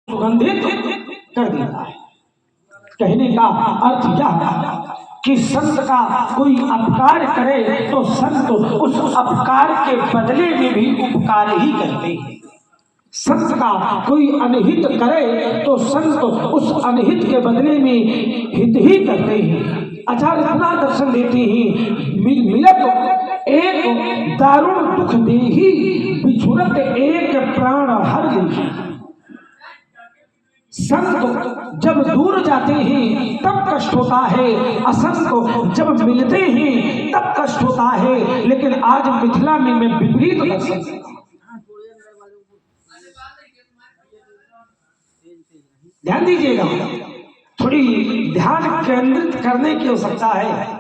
सुगंधित कर देता है। कहने का अर्थ यह है कि संत का कोई अपकार करे तो संत उस अपकार के बदले में भी उपकार ही करते हैं। संत का कोई अनहित करे तो संत उस अनहित के बदले में हित ही करते हैं। आचार्य इतना दर्शन देते हैं, मिलत एक दारुण दुख देही, बिछुरत एक प्राण हर देही। संत जब दूर जाते हैं तब कष्ट होता है, असंत जब मिलते हैं तब कष्ट होता है। लेकिन आज मिथिला में मैं विपरीत दर्शन, ध्यान दीजिएगा, थोड़ी ध्यान केंद्रित करने की आवश्यकता है।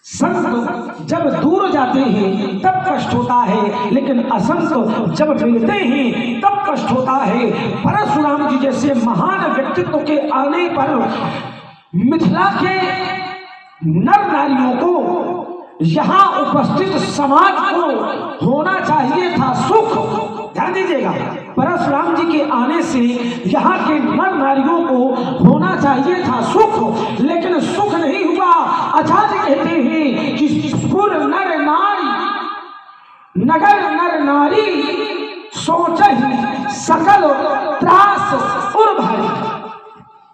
संत जब दूर जाते हैं तब कष्ट होता है, लेकिन असंत जब मिलते हैं तब कष्ट होता है। परशुराम जी जैसे महान व्यक्तित्व के आने पर मिथिला के नर नारियों को, यहाँ उपस्थित समाज को होना चाहिए था सुख। ध्यान दीजिएगा, परशुराम जी के आने से यहाँ के नर नारियों को होना चाहिए था सुख, लेकिन सुख नहीं हुआ। आचार्य कहते हैं कि पुर नर नारी, नगर नर नारी, सोचहि सकल त्रास उर भारी।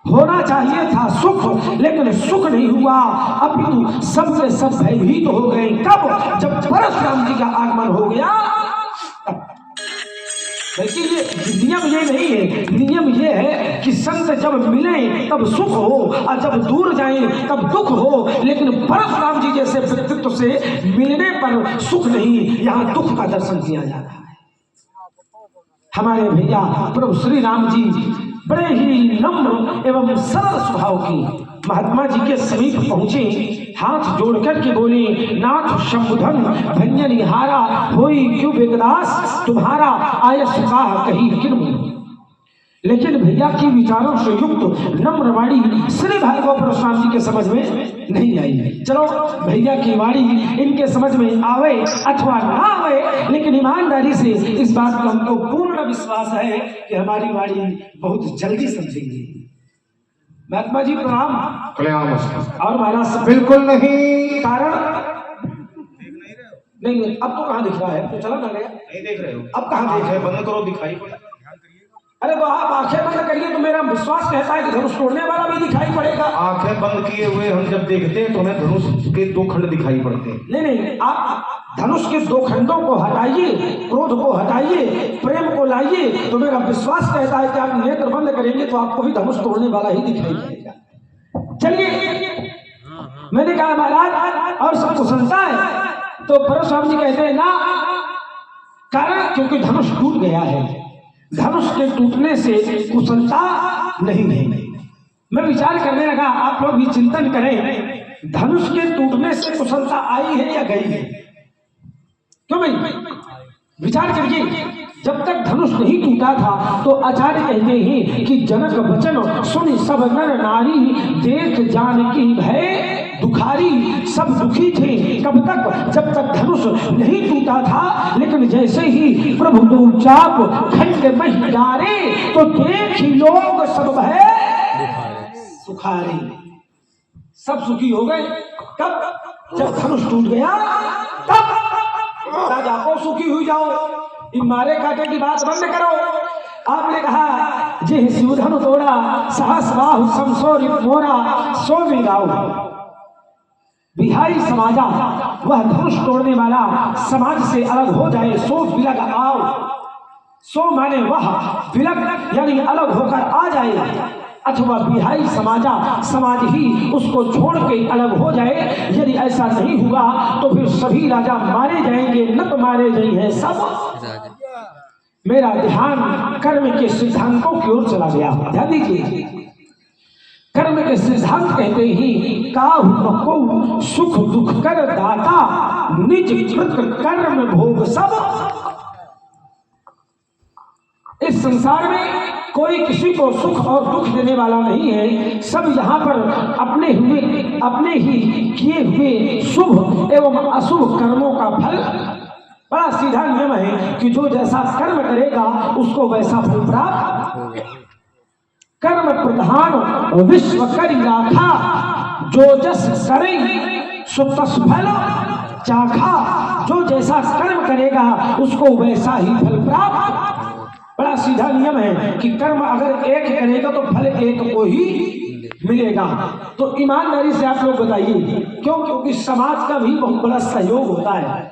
होना चाहिए था सुख, लेकिन सुख नहीं हुआ, अपितु सब के सब भयभीत हो गए। कब? जब परशुराम जी का आगमन हो गया। देखिए, ये नियम ये नहीं है, नियम ये है कि संत जब मिले तब सुख हो और जब दूर जाएं तब दुख हो। लेकिन परशुराम जी जैसे व्यक्तित्व से मिलने पर सुख नहीं, यहाँ दुख का दर्शन किया जाता है। हमारे भैया प्रभु श्री राम जी बड़े ही नम्र एवं सरल स्वभाव की महात्मा जी के समीप पहुंचे, हाथ जोड़कर के बोले, नाथ शंभुधन भंजन हारा, होई क्यों बेगदास तुम्हारा, आय सुखा कही किन। लेकिन भैया की विचारों से युक्त नम्र वाणी श्री भार्गव परशुराम जी के समझ में नहीं आई। चलो भैया की वाणी इनके समझ में आवे अथवा ना आवे, लेकिन ईमानदारी से इस बात का हमको पूर्ण विश्वास है कि हमारी वाणी बहुत जल्दी समझेंगे। महात्मा जी प्रणाम। और महाराज बिल्कुल नहीं, कारण नहीं, अब तो कहाँ दिख रहा है, तो चला ना गया, नहीं देख रहे हो, अब कहाँ देख रहे हो? बंद करो, दिखाई पड़े। अरे तो आप आंखें बंद करिए तो मेरा विश्वास कहता है कि धनुष तोड़ने वाला भी दिखाई पड़ेगा। आंखें बंद किए हुए हम जब देखते हैं तो हमें धनुष के दो खंड दिखाई पड़ते हैं। नहीं नहीं, आप धनुष के दो खंडों को हटाइए, क्रोध को हटाइए, प्रेम को लाइए, तो मेरा विश्वास कहता है कि आप नेत्र बंद करेंगे तो आपको भी धनुष तोड़ने वाला ही दिखाई पड़ेगा। चलिए, मैंने कहा महाराज और सब कुशलता है, तो परशुराम जी कहते हैं ना, कारण क्योंकि धनुष टूट गया है, धनुष के टूटने से कुशलता नहीं है। मैं विचार करने लगा, आप लोग भी चिंतन करें, धनुष के टूटने से कुशलता आई है या गई है? क्यों भाई विचार करिए। जब तक धनुष नहीं टूटा था तो आचार्य कहते हैं कि जनक वचन सुन सब नर नारी, देख जानकी भय दुखारी। सब दुखी थे कब तक? जब तक धनुष नहीं टूटा था। लेकिन जैसे ही प्रभु दो चाप खंड में डारे तो देख लोग सब भय सुखारी। सब सुखी हो गए। कब? जब धनुष टूट गया तब। राजा को सुखी हुई जाओ, मारे काटे की बात बंद करो। आपने कहा जे शिवधनु तोड़ा, सहस बाहु समसोरी मोरा, सो मिलाओ। बिहारी समाजा, वह धनुष तोड़ने वाला समाज से अलग हो जाए, सो विलग आओ। सो माने वह विलग यानी अलग होकर आ जाए, अथवा बिहारी समाजा, समाज ही उसको छोड़ के अलग हो जाए। यदि ऐसा नहीं हुआ तो फिर सभी राजा मारे जाएंगे, न तो मारे जाएंगे सब। मेरा ध्यान कर्म के सिद्धांतों की ओर चला गया। ध्यान दीजिए, कर्म के सिद्धांत कहते ही काहु सुख दुख कर दाता, निज कृत कर्म भोग सब। इस संसार में कोई किसी को सुख और दुख देने वाला नहीं है। सब यहाँ पर अपने ही किए हुए शुभ एवं अशुभ कर्मों का फल बड़ा सीधा नियम है कि जो जैसा कर्म करेगा उसको वैसा फल प्राप्त कर्म प्रधान विश्व करि राखा, जो जस करे सो तस फल चाखा। जो जैसा कर्म करेगा उसको वैसा ही फल प्राप्त। बड़ा सीधा नियम है कि कर्म अगर एक करेगा तो फल एक को ही मिलेगा। तो ईमानदारी से आप लोग बताइए, क्यों? क्योंकि समाज का भी बहुत बड़ा सहयोग होता है।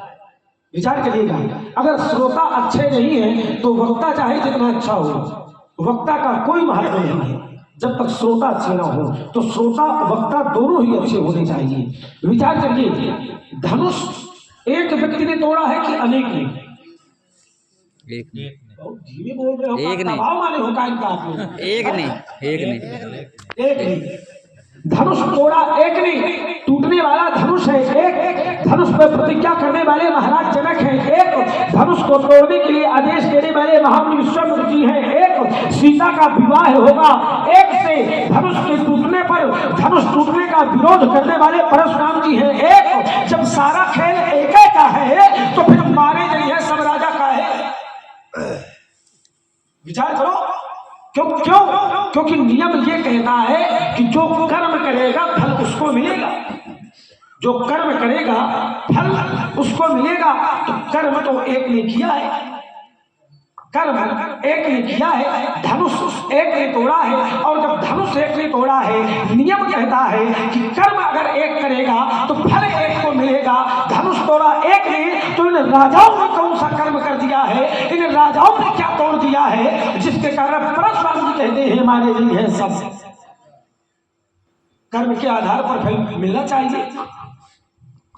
विचार करिएगा, अगर श्रोता अच्छे नहीं है तो वक्ता चाहे जितना अच्छा हो, वक्ता का कोई महत्व नहीं है जब तक श्रोता अच्छे ना हो। तो श्रोता वक्ता दोनों ही अच्छे होने चाहिए। विचार करिए, धनुष एक व्यक्ति ने तोड़ा है कि अनेक ने? एक नहीं, धीमे बोल रहे हो, एक नहीं। दबाव माने होगा इनका आप लोग। एक नहीं, एक नहीं, एक नहीं। धनुष तोड़ा एक नहीं, टूटने वाला धनुष है एक। धनुष पर प्रतिज्ञा करने वाले महाराज जनक हैं एक। धनुष को तोड़ने के लिए आदेश देने वाले महामुनि विश्वामित्र जी हैं एक। सीता का विवाह होगा एक से। धनुष के टूटने पर धनुष टूटने का विरोध करने वाले परशुराम जी हैं एक। जब सारा खेल एक का है तो फिर मारे जाइए सब राजा का है। विचार करो, क्यों? क्योंकि नियम ये कहता है कि जो कर्म करेगा फल उसको मिलेगा। जो कर्म करेगा फल उसको मिलेगा। तो कर्म तो एक ने किया है, कर्म एक ने किया है, धनुष एक ने तोड़ा है। और जब धनुष एक ने तोड़ा है, नियम कहता है कि कर्म अगर एक करेगा तो फल एक को मिलेगा। धनुष तोड़ा एक ने, तो इन राजाओं ने कौन सा कर्म कर दिया है? इन राजाओं ने क्या तोड़ दिया है जिसके कारण परशुराम जी कहते हैं मारे जी है सब। कर्म के आधार पर फल मिलना चाहिए,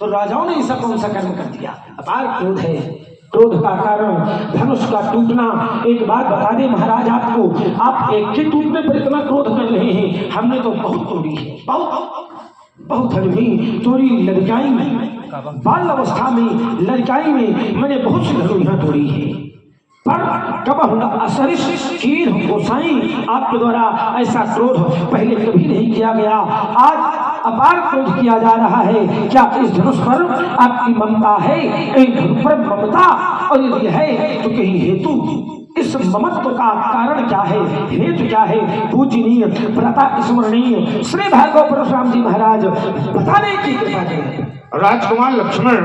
तो राजाओं ने ऐसा कौन सा कर्म कर दिया? अपार क्रोध है। क्रोध का कारण धनुष का टूटना। एक बात बता दें महाराज आपको, आप एक के टूटने पर इतना क्रोध कर रहे हैं, हमने तो बहुत तोड़ी है, बहुत धनुई तोड़ी। लड़काई में, बाल अवस्था में लड़काई में मैंने बहुत सी धनुइयां तोड़ी है, पर कब असरिश कीर गोसाई आपके द्वारा ऐसा क्रोध पहले कभी नहीं किया गया। आज अपार क्रोध किया जा रहा है। क्या इस धनुष पर आपकी ममता है? एक धनुष पर ममता और यदि है तो कहीं हेतु, इस ममत्व का कारण क्या है, हेतु क्या है? पूजनीय प्रता स्मरणीय श्री भार्गव परशुराम जी महाराज बताने की कृपा करें। राजकुमार लक्ष्मण,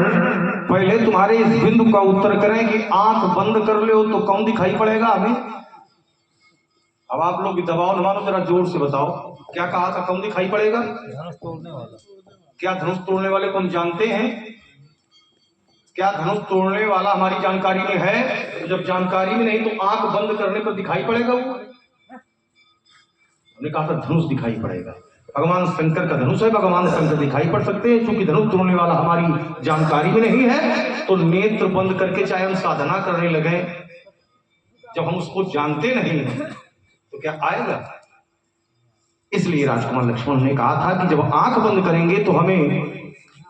पहले तुम्हारे इस बिंदु का उत्तर करें कि आंख बंद कर ले तो कौन दिखाई पड़ेगा हमें? अब आप लोग दबाव न मानो, जरा जोर से बताओ क्या कहा था, कौन दिखाई पड़ेगा? धनुष तोड़ने वाला। क्या धनुष तोड़ने वाले कौन जानते हैं? क्या धनुष तोड़ने वाला हमारी जानकारी में है? तो जब जानकारी में नहीं तो आंख बंद करने पर दिखाई पड़ेगा वो? हमने कहा था धनुष दिखाई पड़ेगा। भगवान शंकर का धनुष है, भगवान शंकर दिखाई पड़ सकते हैं। क्योंकि धनुष तोड़ने वाला हमारी जानकारी में नहीं है तो नेत्र बंद करके चाहे हम साधना करने लगे, जब हम उसको जानते नहीं हैं तो क्या आएगा? इसलिए राजकुमार लक्ष्मण ने कहा था कि जब आंख बंद करेंगे तो हमें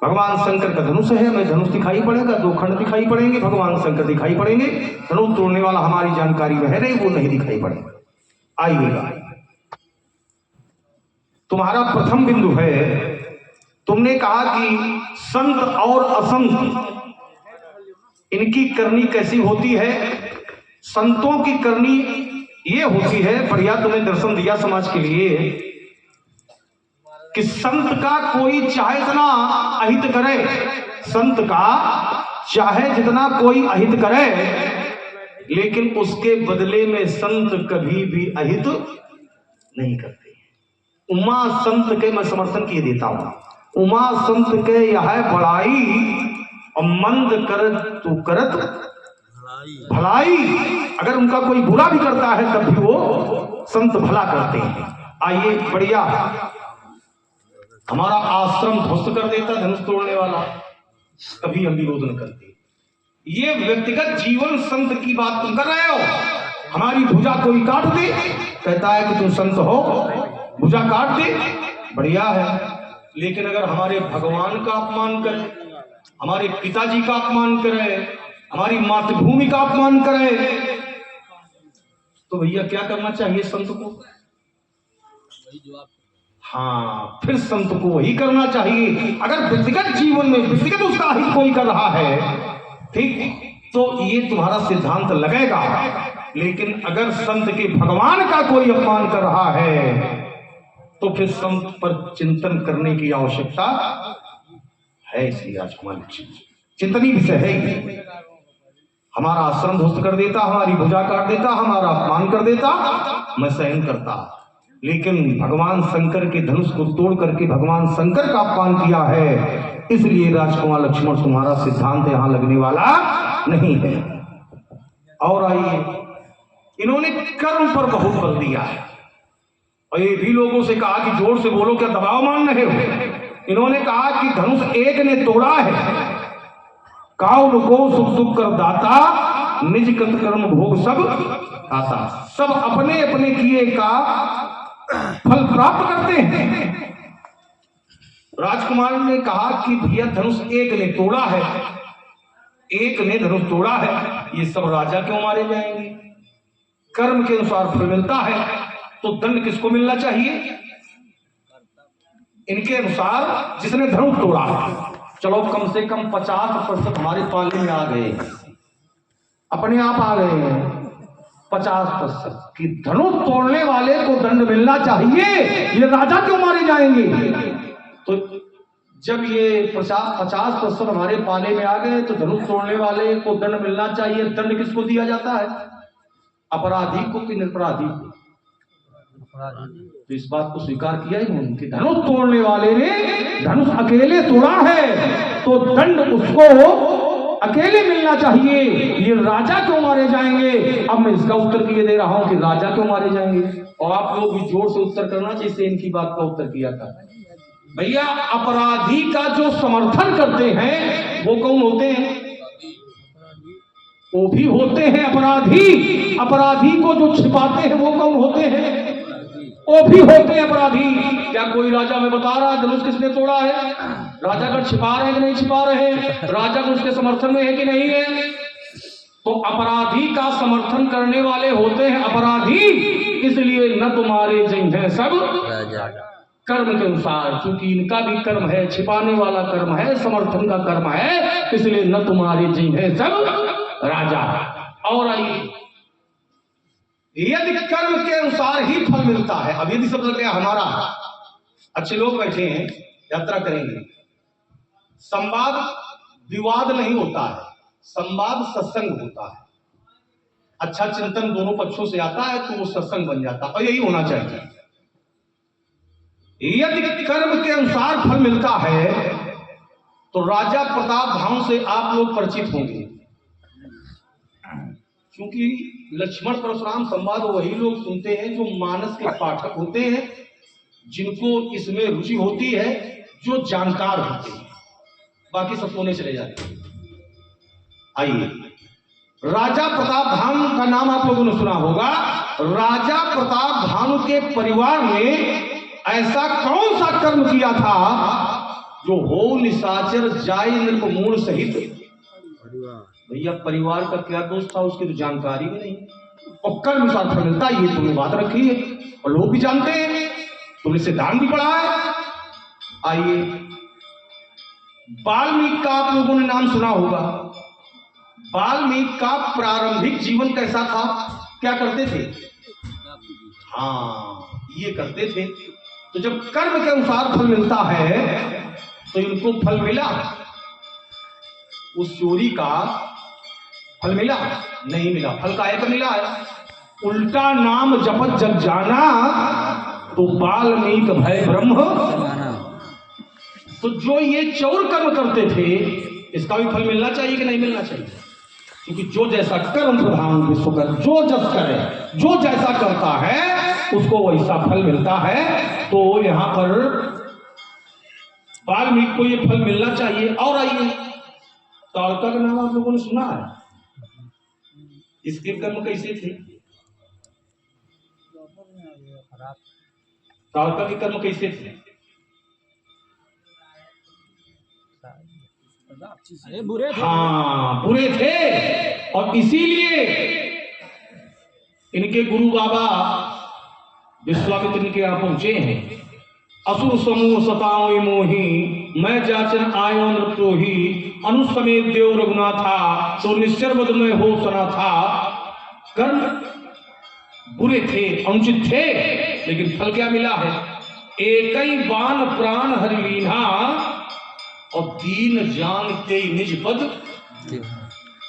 भगवान शंकर का धनुष है, हमें धनुष दिखाई पड़ेगा, दो खंड दिखाई पड़ेंगे, भगवान शंकर दिखाई पड़ेंगे। धनुष तोड़ने वाला हमारी जानकारी में है नहीं, वो नहीं दिखाई पड़ेगा। आइएगा, तुम्हारा प्रथम बिंदु है, तुमने कहा कि संत और असंत इनकी करनी कैसी होती है? संतों की करनी ये होती है, बढ़िया तुमने दर्शन दिया समाज के लिए, कि संत का कोई चाहे जितना अहित करे, संत का चाहे जितना कोई अहित करे, लेकिन उसके बदले में संत कभी भी अहित नहीं करते। उमा संत के मैं समर्थन किए देता हूं। उमा संत के यह बड़ाई और मंद कर तू करत भलाई। अगर उनका कोई बुरा भी करता है तब भी वो संत भला करते हैं। आइए, बढ़िया, हमारा आश्रम ध्वस्त कर देता धनुष तोड़ने वाला, कभी हम विरोध न करते। ये व्यक्तिगत जीवन संत की बात तुम कर रहे हो। हमारी भुजा कोई काट दे, कहता है कि तुम संत हो, भुजा काट दे, बढ़िया है। लेकिन अगर हमारे भगवान का अपमान करे, हमारे पिताजी का अपमान करे, हमारी मातृभूमि का अपमान करे, तो भैया क्या करना चाहिए संत को? हाँ, फिर संत को वही करना चाहिए। अगर व्यक्तिगत जीवन में व्यक्तिगत उसका हित कोई कर रहा है, ठीक, तो ये तुम्हारा सिद्धांत लगेगा। लेकिन अगर संत के भगवान का कोई अपमान कर रहा है तो फिर संत पर चिंतन करने की आवश्यकता है। इसलिए राजकुमार चिंतनीय विषय है। हमारा आश्रम ध्वस्त कर देता, हमारी भुजा काट देता, हमारा अपमान कर देता, मैं सहन करता, लेकिन भगवान शंकर के धनुष को तोड़ करके भगवान शंकर का अपमान किया है। इसलिए राजकुमार लक्ष्मण तुम्हारा सिद्धांत यहां लगने वाला नहीं है। और आइए, इन्होंने कर्म पर बहुत बल दिया है और ये भी लोगों से कहा कि जोर से बोलो, क्या दबाव मान रहे हो। इन्होंने कहा कि धनुष एक ने तोड़ा है, काउल को सुख सुख कर दाता, निज कृत कर्म भोग सब आता। सब अपने अपने किए का फल प्राप्त करते हैं। राजकुमार ने कहा कि भैया धनुष एक ने तोड़ा है, एक ने धनुष तोड़ा है, ये सब राजा क्यों मारे जाएंगे। कर्म के अनुसार फल मिलता है तो दंड किसको मिलना चाहिए। इनके अनुसार जिसने धनुष तोड़ा है, चलो कम से कम 50% हमारे पाले में आ गए, अपने आप आ गए हैं 50% कि धनुष तोड़ने वाले को दंड मिलना चाहिए, ये राजा क्यों मारे जाएंगे। तो जब ये 50% हमारे पाले में आ गए तो धनुष तोड़ने वाले को दंड मिलना चाहिए। दंड किसको दिया जाता है, अपराधी को कि निरपराधी को। तो इस बात को स्वीकार किया इन्होंने कि धनुष तोड़ने वाले ने धनुष अकेले तोड़ा है तो दंड उसको अकेले मिलना चाहिए, ये राजा क्यों मारे जाएंगे। अब मैं इसका उत्तर किए दे रहा हूं कि राजा क्यों मारे जाएंगे, और आप लोग भी जोर से उत्तर करना जैसे इनकी बात का उत्तर किया था। भैया अपराधी का जो समर्थन करते हैं वो कौन होते हैं, वो भी होते हैं अपराधी। अपराधी को जो छिपाते हैं वो कौन होते हैं, वो भी होते हैं अपराधी। क्या कोई राजा में बता रहा है धनुष किसने तोड़ा है, राजा का छिपा रहे हैं कि नहीं छिपा रहे, राजा को उसके समर्थन में है कि नहीं है। तो अपराधी का समर्थन करने वाले होते हैं अपराधी, इसलिए न तुम्हारे जिन है सब राजा कर्म के अनुसार, क्योंकि इनका भी कर्म है, छिपाने वाला कर्म है, समर्थन का कर्म है, इसलिए न तुम्हारे जिन है सब राजा। और आइए, यदि कर्म के अनुसार ही फल मिलता है, अब यदि सब लगे हमारा अच्छे लोग बैठे हैं यात्रा करेंगे, संवाद विवाद नहीं होता है, संवाद सत्संग होता है। अच्छा चिंतन दोनों पक्षों से आता है तो वो सत्संग बन जाता है, और यही होना चाहिए। यदि कर्म के अनुसार फल मिलता है तो राजा प्रताप धाम से आप लोग परिचित होंगे, क्योंकि लक्ष्मण परशुराम संवाद वही लोग सुनते हैं जो मानस के पाठक होते हैं, जिनको इसमें रुचि होती है, जो जानकार होते हैं, बाकी सब सोने चले जाते हैं। आइए, राजा प्रताप भानु का नाम आप लोगों ने सुना होगा। राजा प्रताप भानु के परिवार ने ऐसा कौन सा कर्म किया था जो हो निशाचर जाय नृपमूल सहित। भैया परिवार का क्या दोष था उसकी तो जानकारी भी नहीं, और कर्म अनुसार फल मिलता है, ये तुमने बात रखी है और लोग भी जानते हैं, तुमने सिद्धांत भी पढ़ा है। आइए, वाल्मीकि का आप लोगों ने नाम सुना होगा। वाल्मीकि का प्रारंभिक जीवन कैसा था, क्या करते थे, हाँ ये करते थे। तो जब कर्म के अनुसार फल मिलता है तो इनको फल मिला, उस चोरी का फल मिला नहीं मिला, फल काहे का मिला है, उल्टा नाम जपत जग जाना तो वाल्मीकि भय ब्रह्म। तो जो ये चौर कर्म करते थे इसका भी फल मिलना चाहिए कि नहीं मिलना चाहिए, क्योंकि जो जैसा कर्म प्रधान विश्व कर, जो जस करे, जो जैसा करता है उसको वैसा फल मिलता है। तो यहां पर वाल्मीकि को ये फल मिलना चाहिए। और आइए, ताड़का का नाम आप लोगों ने सुना है, इसके कर्म कैसे थे, ताड़का के कर्म कैसे थे, बुरे थे, हाँ बुरे थे। और इसीलिए इनके गुरु बाबा विश्वामित्र इनके यहाँ पहुंचे हैं। असुर समूह सताओ मोही, मैं जाचन आयो नृत्यो ही, अनुसमेत देव रघुनाथा, तो निश्चर बद में हो सना था। कर्म बुरे थे, अनुचित थे, लेकिन फल क्या मिला है? एक ही बान प्राण हरि लीन्हा और दीन जानते निज पद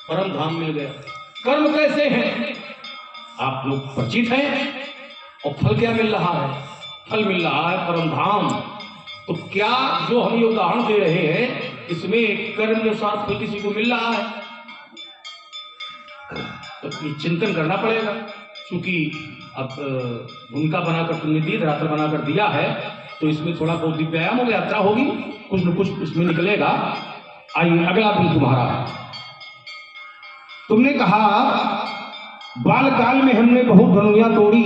परम धाम मिल गया। कर्म कैसे हैं आप लोग परिचित हैं, और फल क्या मिल रहा है? फल मिल रहा है परम धाम। तो क्या जो हम ये उदाहरण दे रहे हैं इसमें कर्म अनुसार फल किसी को मिल रहा है? तो ये चिंतन करना पड़ेगा, क्योंकि अब भूमिका बनाकर तुमने दी, धरातल बनाकर दिया है, तो इसमें थोड़ा बहुत व्यायाम होगा, यात्रा होगी, कुछ न कुछ इसमें निकलेगा। आइए अगला बिल तुम्हारा है। तुमने कहा बाल काल में हमने बहुत धनुया तोड़ी।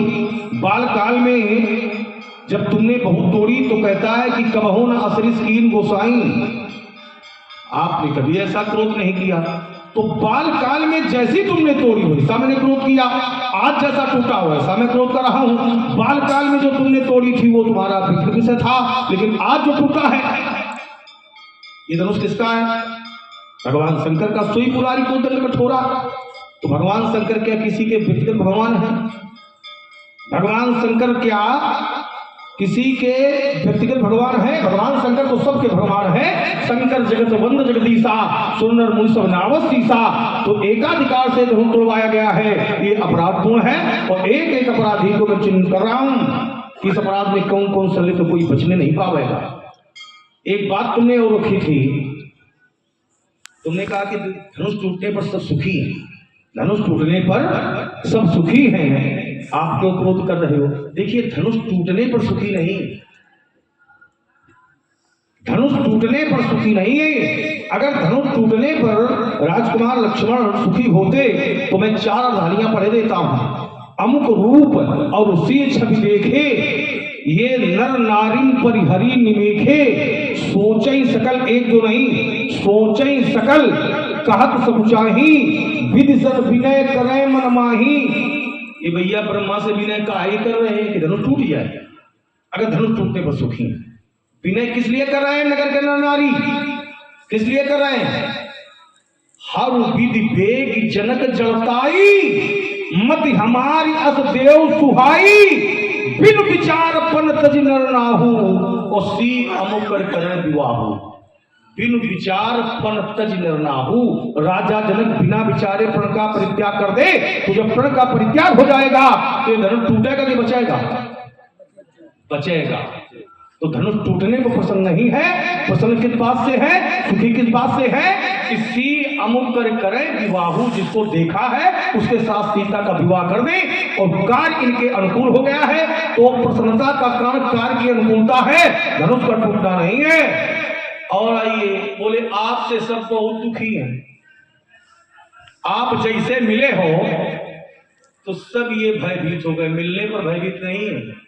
बाल काल में जब तुमने बहुत तोड़ी तो कहता है कि कबहू न असरिस कीन गोसाई, आपने कभी ऐसा क्रोध नहीं किया। तो बाल काल में जैसी तुमने तोड़ी हो ऐसा मैंने क्रोध किया, आज जैसा टूटा हो ऐसा मैं क्रोध कर रहा हूं। बाल काल में जो तुमने तोड़ी थी वो तुम्हारा विषय था, लेकिन आज जो टूटा है ये धनुष किसका है? भगवान शंकर का। सोई पुरारी को दंड कठोरा। तो भगवान शंकर क्या किसी के व्यक्तिगत भगवान है? भगवान शंकर क्या किसी के व्यक्तिगत भगवान है? भगवान शंकर तो सबके भगवान है। शंकर जगत वंद जगदीशा, सुनर मुनि सब नावस सीसा। तो एकाधिकार से धनुष तोड़वाया गया है, ये अपराधपूर्ण है। और एक एक अपराधी को मैं चिन्हित कर रहा हूं, इस अपराध में कौन कौन संलिप्त तो कोई बचने नहीं पाएगा। एक बात तुमने और रखी थी, तुमने कहा कि धनुष टूटने पर सब सुखी हैं। धनुष टूटने पर सब सुखी हैं, आप क्यों क्रोध कर रहे हो? देखिए धनुष टूटने पर सुखी नहीं, धनुष टूटने पर सुखी नहीं है। अगर धनुष टूटने पर राजकुमार लक्ष्मण सुखी होते तो मैं 4 रानियां पढ़े देता हूं। अमुक रूप और उसी छवि देखे, ये नर नारी परिहरी निमेखे। सोचई सकल, एक दो नहीं, सोचई सकल कहत सब चाही, विधि सर विनय करे मन माही। ये भैया ब्रह्मा से विनय काहे कर रहे हैं कि धनुष टूट जाए? अगर धनुष टूटने पर सुखी हैं, विनय किस लिए कर रहे हैं? नगर के नर नारी किस लिए कर रहे हैं? हर विधि बेग जनक जड़ताई, मत हमारी अस देव सुहाई। बिन विचार पन तज नर नाहू, और सी अमुक कर विवाहू। बिन विचार पन तज नर नाहू। राजा जनक बिना विचारे प्रण का परित्याग कर दे, तो जब प्रण का परित्याग हो जाएगा तो धनुष टूटेगा कि बचेगा? बचेगा। तो धनुष टूटने को प्रसन्न नहीं है। प्रसन्न किस बात से है? सुखी किस बात से है? इसी अमुक कर करे विवाहू, जिसको देखा है उसके साथ सीता का विवाह कर दे और कार्य इनके अनुकूल हो गया है, तो प्रसन्नता का कारण कार्य की अनुकूलता है, धनुष का टूटना नहीं है। और आइए बोले आपसे सब बहुत दुखी हैं, आप जैसे मिले हो तो सब ये भयभीत हो गए, मिलने पर भयभीत नहीं है।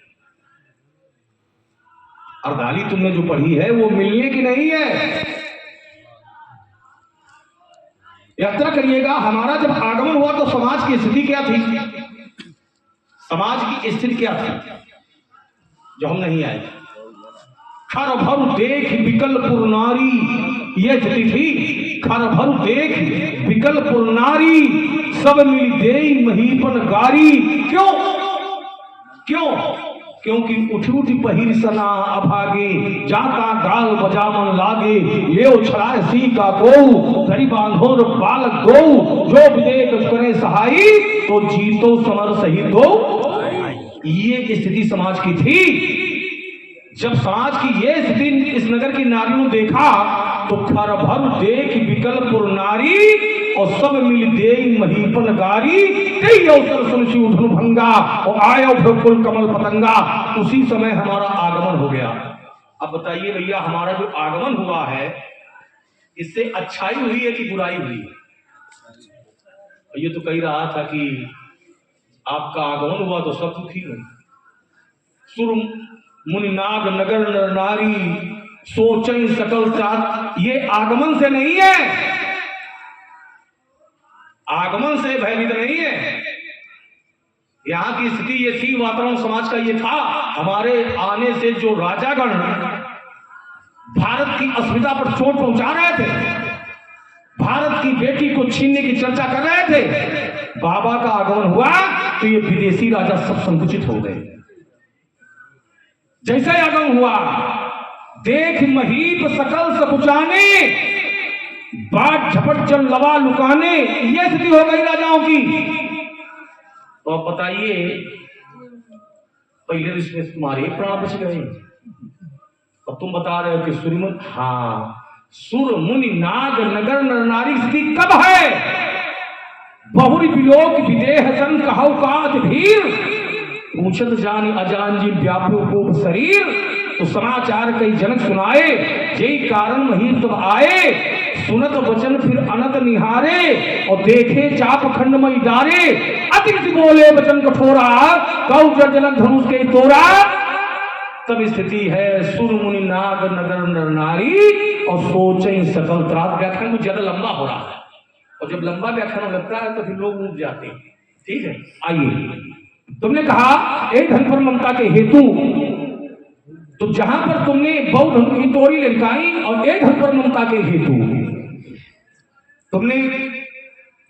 अर्धाली तुमने जो पढ़ी है वो मिलने की नहीं है। यात्रा करिएगा। हमारा जब आगमन हुआ तो समाज की स्थिति क्या थी? समाज की स्थिति क्या थी जो हम नहीं आए? खर भर देख विकलपुर नारी, यह स्थिति थी। खर भर देख विकलपुर नारी, सब मिल दे महीपन गारी। क्यों? क्यों? क्योंकि उठ उठ पहिर सना अभागे, जाता गाल बजामन लागे। ले छड़ा सी का गौ, धरी बांधो बालक गौ। जो विदेक करे सहाई, तो जीतो समर सही दो। ये स्थिति समाज की थी। जब समाज की ये स्थिति इस नगर की नारियों ने देखा तो खर भर देख विकलपुर नारी, और सब मिल दे महीपन गारी। कई अवसर सुनसी उठन भंगा, और आयो भ्रकुल कमल पतंगा। उसी समय हमारा आगमन हो गया। अब बताइए भैया, हमारा जो आगमन हुआ है इससे अच्छाई हुई है कि बुराई हुई है? ये तो कह रहा था कि आपका आगमन हुआ तो सब दुखी हुए। सुर मुनि नाग नगर नर नारी, सोचई सकल चार। ये आगमन से नहीं है, आगमन से भयभीत नहीं है। यहां की स्थिति ये थी, वातावरण समाज का ये था। हमारे आने से जो राजागण भारत की अस्मिता पर चोट पहुंचा रहे थे, भारत की बेटी को छीनने की चर्चा कर रहे थे, बाबा का आगमन हुआ तो ये विदेशी राजा सब संकुचित हो गए। जैसे आगमन हुआ, देख महीप सकल सकुचाने, बाट झपट जल लवा लुकाने, ये स्थिति हो गई राजाओं की। तो अब बताइए, पहले तो इसमें तुम्हारे प्राण बच गए और तुम बता रहे हो कि सुरमुन, हाँ, सुर मुनि नाग नगर नर नारी स्थिति कब है? बहुरी बिलोक विदेह जन कहौ कात भीर, पूछत जानी अजान जी व्याप्यो को शरीर। तो समाचार कई जनक सुनाए, यही कारण वही तब आए, सुनत वचन फिर अनत निहारे, और देखे चाप खंड मई डारे, अतिरिक्त बोले वचन कठोरा, कौ जल जनक धनुष के तोरा। तब स्थिति है सुर मुनि नाग नगर नर नारी, और सोचे सकल त्रास। व्याख्यान कुछ ज्यादा लंबा हो रहा है, और जब लंबा व्याख्यान लगता है तो फिर लोग उठ जाते हैं। ठीक है, आइए, तुमने कहा एक धन पर ममता के हेतु, तो जहां पर तुमने बौद्ध धन की तोड़ी लटकाई और एक धन पर ममता के हेतु तुमने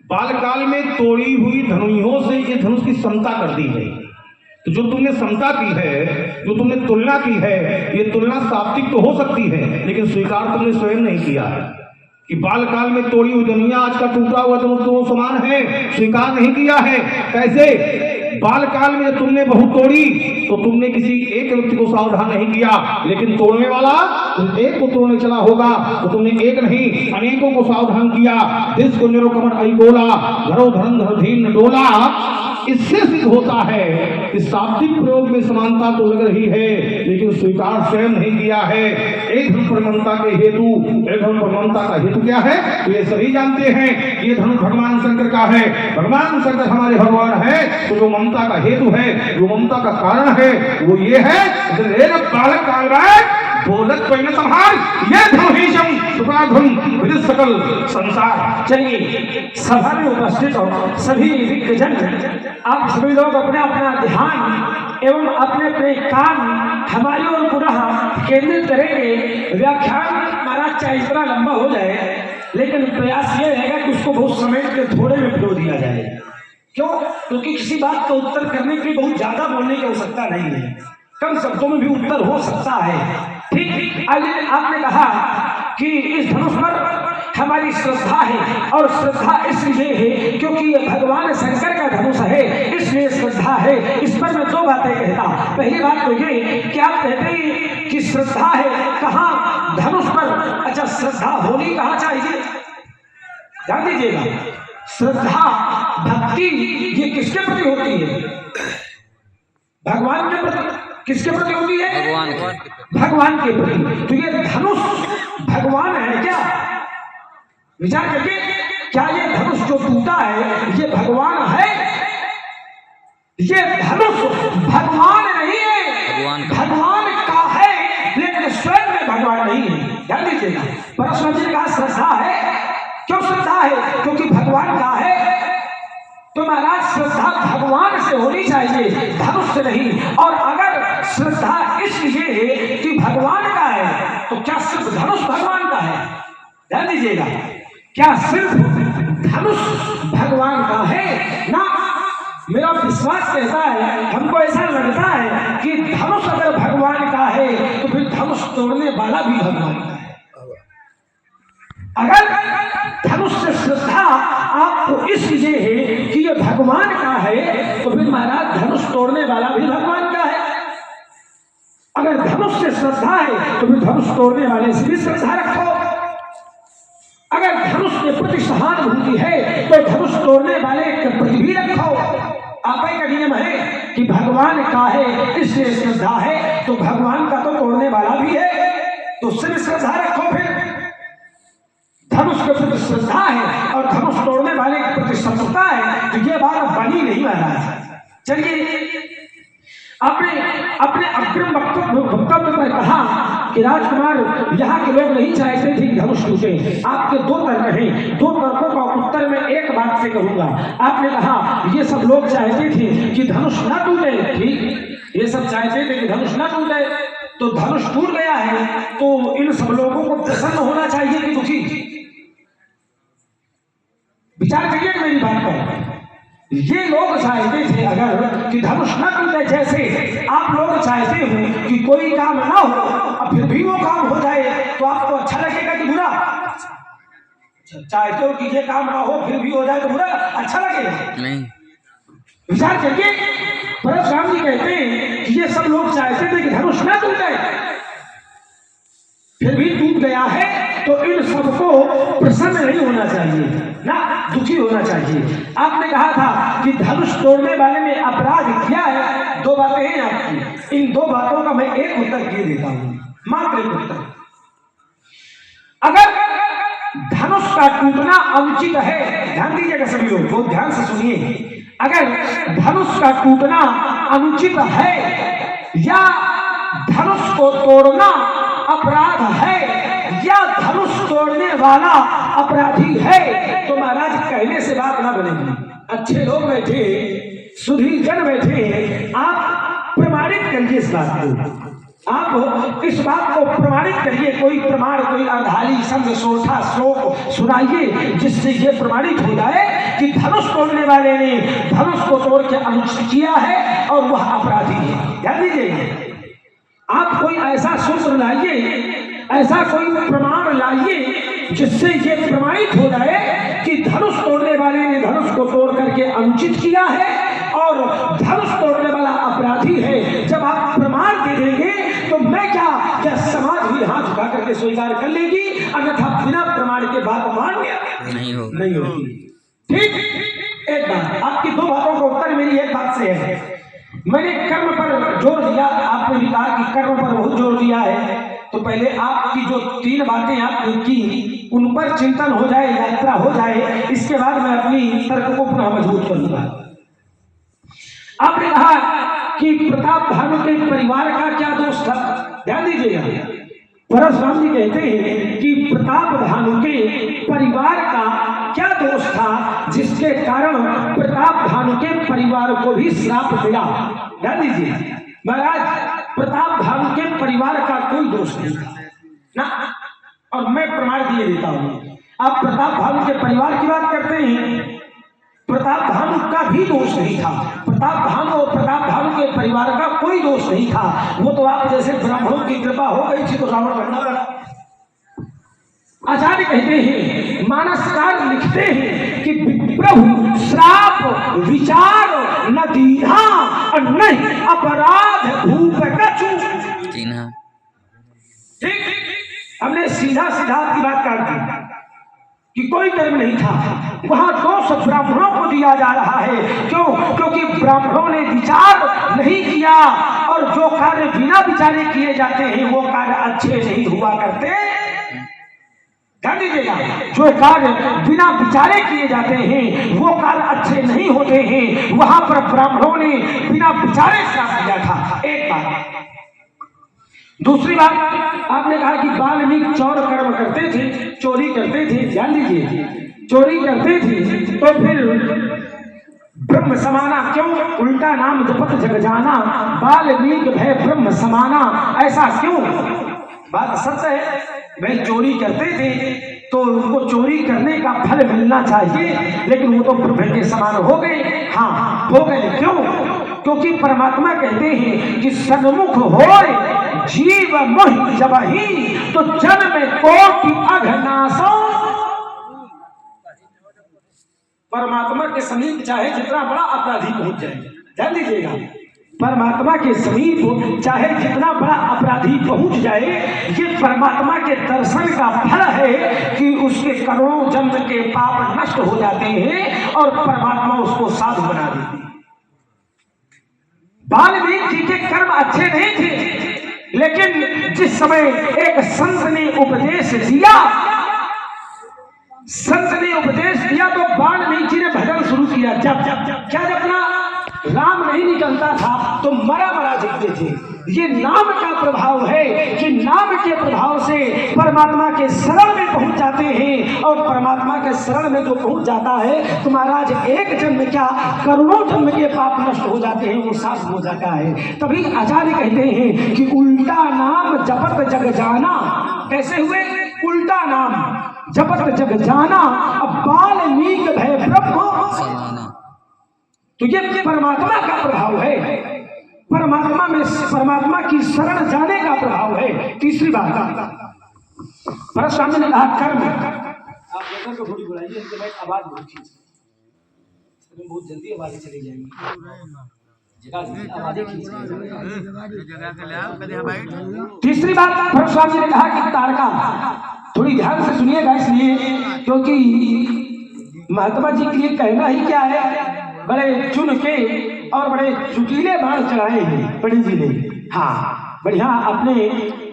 बालकाल में तोड़ी हुई धनुइयों से ये धनुष की समता कर दी है। तो जो तुमने समता की है, जो तुमने तुलना की है, ये तुलना सात्विक तो हो सकती है, लेकिन स्वीकार तुमने स्वयं नहीं किया है कि बालकाल में तोड़ी हुई दुनिया आज का टूटा हुआ धनुष दोनों समान है। स्वीकार नहीं किया है। कैसे? बालकाल में जब तुमने बहुत तोड़ी तो तुमने किसी एक व्यक्ति को सावधान नहीं किया, लेकिन तोड़ने वाला एक को तोड़ने चला होगा तो तुमने एक नहीं अनेकों को सावधान किया। दिस गुंजरो कमर आई बोला, घरो धन धर धीन डोला। इससे सिद्ध होता है कि शाब्दिक प्रयोग में समानता तो लग रही है, लेकिन स्वीकार स्वयं नहीं किया है। एक धन पर ममता के हेतु, एक धन पर ममता का हेतु क्या है? तो ये सभी जानते हैं ये धनुष भगवान शंकर का है। भगवान शंकर हमारे भगवान है, तो जो ममता का हेतु है, जो ममता का कारण है, वो ये है बालक काल बोलत पहिन संहार, ये धनुषम सुखाधुम विदित सकल संसार। चलिए, सभा में उपस्थित हो सभी विज्ञजन, आप सभी लोग अपना अपना ध्यान एवं अपने अपने काम हमारी ओर पुनः केंद्रित करेंगे। व्याख्यान महाराज चाहे इतना लंबा हो जाए, लेकिन प्रयास ये रहेगा कि उसको बहुत समेट के थोड़े में पिरो दिया जाए। क्यों? क्योंकि किसी बात का उत्तर करने के लिए बहुत ज्यादा बोलने की आवश्यकता नहीं है, कम शब्दों में भी उत्तर हो सकता है। ठीक, आपने कहा कि इस धनुष पर हमारी श्रद्धा है, और श्रद्धा इसलिए है क्योंकि ये भगवान शंकर का धनुष है, इसलिए श्रद्धा है। इस पर मैं दो बातें कहता। पहली बात तो ये कि आप कहते हैं कि श्रद्धा है कहाँ? धनुष पर। अच्छा, श्रद्धा होनी कहाँ चाहिए? ध्यान दीजिएगा, श्रद्धा भक्ति ये किसके प्रति होती है? भगवान के प्रति। किसके प्रति होती है? भगवान के प्रति। तो ये धनुष भगवान है क्या? विचार करके, क्या ये धनुष जो टूटा है ये भगवान है? ये धनुष भगवान नहीं है, भगवान का है, लेकिन स्वयं में भगवान नहीं है। ध्यान दीजिएगा, परमेश्वर जी का श्रद्धा है। क्यों श्रद्धा है? क्योंकि भगवान का है। तो महाराज श्रद्धा भगवान से होनी चाहिए, धनुष से नहीं। और अगर श्रद्धा इसलिए है कि भगवान का है, तो क्या सिर्फ धनुष भगवान का है? ध्यान दीजिएगा, क्या सिर्फ धनुष भगवान का है? ना, मेरा विश्वास कहता है, हमको ऐसा लगता है कि धनुष अगर भगवान का है तो फिर धनुष तोड़ने वाला भी भगवान का है। अगर धनुष से श्रद्धा आपको इसलिए है कि ये भगवान का है, तो फिर महाराज धनुष तोड़ने वाला भी भगवान का है। अगर धनुष से श्रद्धा है तो फिर धनुष तोड़ने वाले से भी श्रद्धा रखो। अगर धनुष के प्रति सहानुभूति है तो धनुष तोड़ने वाले के प्रति भी रखो। आप ही का नियम है कि भगवान का है इसलिए श्रद्धा है, तो भगवान का तो तोड़ने वाला भी है, तो सिर्फ श्रद्धा रखो। फिर धनुष के प्रति श्रद्धा है और धनुष तोड़ने वाले के प्रति शत्रुता है, तो ये बात बनी नहीं महाराज। चलिए, आपने अपने अग्रिम वक्तव्य में कहा कि राजकुमार यहाँ के लोग नहीं चाहते थे कि धनुष टूटे। आपके दो तर्क हैं, दो तर्कों का उत्तर मैं एक बात से करूंगा। आपने कहा ये सब लोग चाहते थे कि धनुष ना टूटे, ठीक, ये सब चाहते थे कि धनुष ना टूटे, तो धनुष टूट गया है, तो इन सब लोगों को प्रसन्न होना चाहिए कि दुखी? विचार करिए मेरी बात पर। ये लोग चाहते थे अगर कि धनुष न टूटे, जैसे आप लोग चाहते हो कि कोई काम ना हो और फिर भी वो काम हो जाए, तो आपको अच्छा लगेगा कि बुरा? चाहते हो कि ये काम ना हो फिर भी हो जाए तो बुरा अच्छा लगेगा? नहीं। विचार करके परशुराम जी कहते हैं कि ये सब लोग चाहते थे कि धनुष न टूटे, फिर भी टूट गया है, तो इन सबको प्रसन्न नहीं होना चाहिए ना, दुखी होना चाहिए। आपने कहा था कि धनुष तोड़ने वाले ने अपराध किया है। दो बातें हैं आपकी, इन दो बातों का मैं एक उत्तर दे देता हूं, मात्र एक उत्तर। अगर धनुष का टूटना अनुचित है, ध्यान दीजिएगा सभी लोग, बहुत ध्यान से सुनिए। अगर धनुष का टूटना अनुचित है या धनुष को तोड़ना अपराध है या धनुष तोड़ने वाला अपराधी है, तो महाराज कहने से बात ना बनेगी। अच्छे लोग बैठे, सुधी जन बैठे, आप प्रमाणित करिए इस बात को, आप इस बात को प्रमाणित करिए। कोई प्रमाण, कोई अर्धाली संग सोठा श्लोक सुनाइए जिससे ये प्रमाणित हो जाए कि धनुष तोड़ने वाले ने धनुष को तोड़ के अनुचित किया है और वह अपराधी है। ध्यान दीजिए, आप कोई ऐसा सूत्र लाइए, ऐसा कोई प्रमाण लाइए जिससे ये प्रमाणित हो जाए कि धनुष तोड़ने वाले ने धनुष को तोड़ करके अनुचित किया है और धनुष तोड़ने वाला अपराधी है। जब आप प्रमाण दे देंगे तो मैं क्या समाज भी हाथ उठा करके स्वीकार कर लेगी, अन्यथा बिना प्रमाण के बात मान्य नहीं होगी। ठीक, एक बात, आपकी दो बातों का उत्तर मेरी एक बात से है। मैंने कर्म पर जोर दिया, आपने भी कहा कि कर्म पर बहुत जोर दिया है, तो पहले आपकी जो तीन बातें आपने की उन पर चिंतन हो जाए, यात्रा हो जाए, इसके बाद मैं अपनी तर्क को पुनः मजबूत करूंगा। आपने कहा कि प्रताप भानु के परिवार का क्या दोष था? ध्यान दीजिएगा, परशुराम जी कहते हैं कि प्रताप भानु के परिवार का क्या दोष था जिसके कारण प्रताप भानु के परिवार को भी श्राप मिला। ध्यान दीजिए महाराज, प्रताप भानु के परिवार का कोई दोष नहीं था ना, और मैं प्रमाण दिए देता हूं। आप प्रताप भानु के परिवार की बात करते हैं, प्रताप भानु का भी दोष नहीं था। प्रताप भानु और प्रताप भानु के परिवार का कोई दोष नहीं था। वो तो आप जैसे ब्राह्मणों की कृपा हो गई थी तो रावण बनना पड़ा। आचार्य कहते हैं, मानसकार लिखते हैं कि प्रभु श्राप विचार न दीना और नहीं अपराध भूप कछु। ठीक, हमने सीधा सीधा आपकी बात काट दी कि कोई कर्म नहीं था। वहां दोष ब्राह्मणों को दिया जा रहा है। क्यों? क्योंकि ब्राह्मणों ने विचार नहीं किया, और जो कार्य बिना विचारे किए जाते हैं वो कार्य अच्छे नहीं हुआ करते। ध्यान दीजिएगा, जो कार्य बिना विचारे किए जाते हैं वो कार्य अच्छे नहीं होते हैं। वहां पर ब्राह्मणों ने बिना विचारे श्राप दिया था। एक बात। दूसरी बात, आपने कहा कि वाल्मीकि चौर कर्म करते थे, चोरी करते थे। ध्यान दीजिए, चोरी करते थे तो फिर ब्रह्म समाना क्यों? उल्टा नाम जपत जग जाना, वाल्मीकि भय ब्रह्म समाना, ऐसा क्यों? बात सत्य है, वे चोरी करते थे तो उनको चोरी करने का फल मिलना चाहिए, लेकिन वो तो ब्रह्म के समान हो गए। हाँ, हो गए। क्यों? क्योंकि परमात्मा कहते हैं कि सन्मुख होए जीव मोहि जबहि, तो जन्म कोटि अघनासो। परमात्मा के समीप चाहे जितना बड़ा अपराधी पहुंच जाए, ध्यान दीजिएगा, परमात्मा के समीप चाहे जितना बड़ा अपराधी पहुंच जाए, ये परमात्मा के दर्शन का फल है कि उसके करोड़ों जन्म के पाप नष्ट हो जाते हैं और परमात्मा उसको साधु बना देते हैं। वाल्मीकि जी के कर्म अच्छे नहीं थे, लेकिन जिस समय एक संत ने उपदेश दिया, तो वाल्मीकि जी ने भजन शुरू किया। जब क्या जपना? राम नहीं निकलता था तो मरा मरा जपते थे। ये नाम का प्रभाव है कि नाम के प्रभाव से परमात्मा के शरण में पहुंच जाते हैं, और परमात्मा के शरण में जो पहुंच जाता है तो महाराज एक जन्म क्या करोड़ों जन्म के पाप नष्ट हो जाते हैं, वो साफ हो जाता है। तभी आचार्य कहते हैं कि उल्टा नाम जपत जग जाना। कैसे हुए? उल्टा नाम जपत जग जाना। अब वाल्मीकि भय ब्रह्म तो ये परमात्मा का प्रभाव है, परमात्मा में परमात्मा की शरण जाने का प्रभाव है। तीसरी बात परशुराम ने कहा कर्म। आप लेकर को थोड़ी बुलाइए, इनके मैं आवाज बहुत खींच, बहुत जल्दी आवाजें चली जाएंगी, आवाजें खींच। तीसरी बात परशुराम जी ने कहा कि तारका, थोड़ी ध्यान से सुनिएगा इसलिए क्योंकि महात्मा जी के लिए कहना ही क्या है, बड़े चुन के और बड़े चुटीले बाण चलाए हैं पंडित जी ने। हाँ बढ़िया, अपने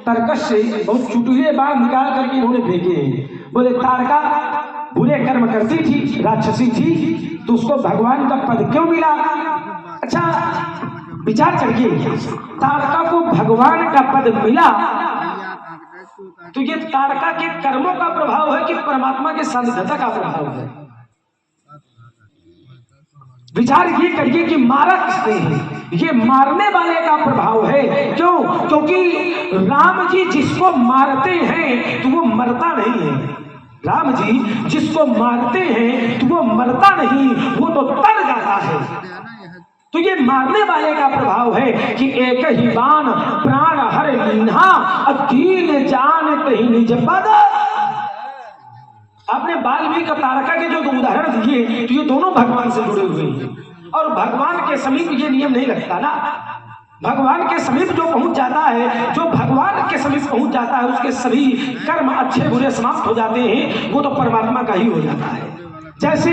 तर्कश से बहुत चुटीले बाण निकाल करके इन्होंने फेंके हैं। बोले तारका बुरे कर्म करती थी, राक्षसी थी, तो उसको भगवान का पद क्यों मिला? अच्छा विचार करिए, तारका को भगवान का पद मिला तो ये तारका के कर्मों का प्रभाव है कि परमात्मा के सानिध्यता का प्रभाव है? विचार ये करिए कि मारा किसने है? ये मारने वाले का प्रभाव है। क्यों? क्योंकि राम जी जिसको मारते हैं तो वो मरता नहीं है। राम जी जिसको मारते हैं तो वो मरता नहीं, वो तो तर जाता है। तो ये मारने वाले का प्रभाव है कि एक ही बाण प्राण हर लीन्हा, अकील जानत ही निज पद। आपने वाल्मीकि का तारका के जो उदाहरण दिए तो ये दोनों भगवान से जुड़े हुए हैं, और भगवान के समीप ये नियम नहीं लगता ना। भगवान के समीप जो पहुंच जाता है, जो भगवान के समीप पहुंच जाता है, उसके सभी कर्म अच्छे बुरे समाप्त हो जाते हैं, वो तो परमात्मा का ही हो जाता है। जैसे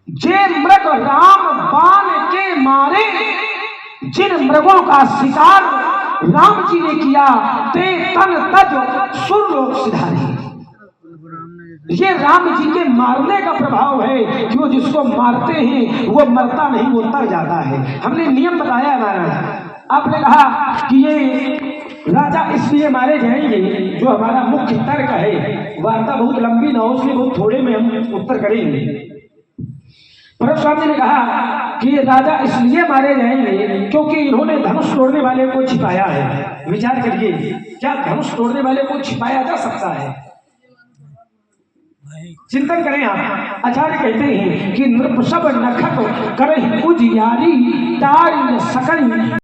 जे मृग राम बाण के मारे, जिन मृगों का शिकार राम जी ने किया, ते तन तज सुरलोक सिधारे। ये राम जी के मारने का प्रभाव है कि वो जिसको मारते हैं वो मरता नहीं, वो तर जाता है। हमने नियम बताया है महाराज। आपने कहा कि ये राजा इसलिए मारे जाएंगे, जो हमारा मुख्य तर्क है। वार्ता बहुत लंबी ना हो इसलिए बहुत थोड़े में हम उत्तर करेंगे। परशुराम जी ने कहा कि ये राजा इसलिए मारे जाएंगे क्योंकि इन्होंने धनुष तोड़ने वाले को छिपाया है। विचार करिए, क्या धनुष तोड़ने वाले को छिपाया जा सकता है? चिंतन करें आप। आचार्य कहते हैं कि नृप सब नखत करहि उजियारी, तारि न सकल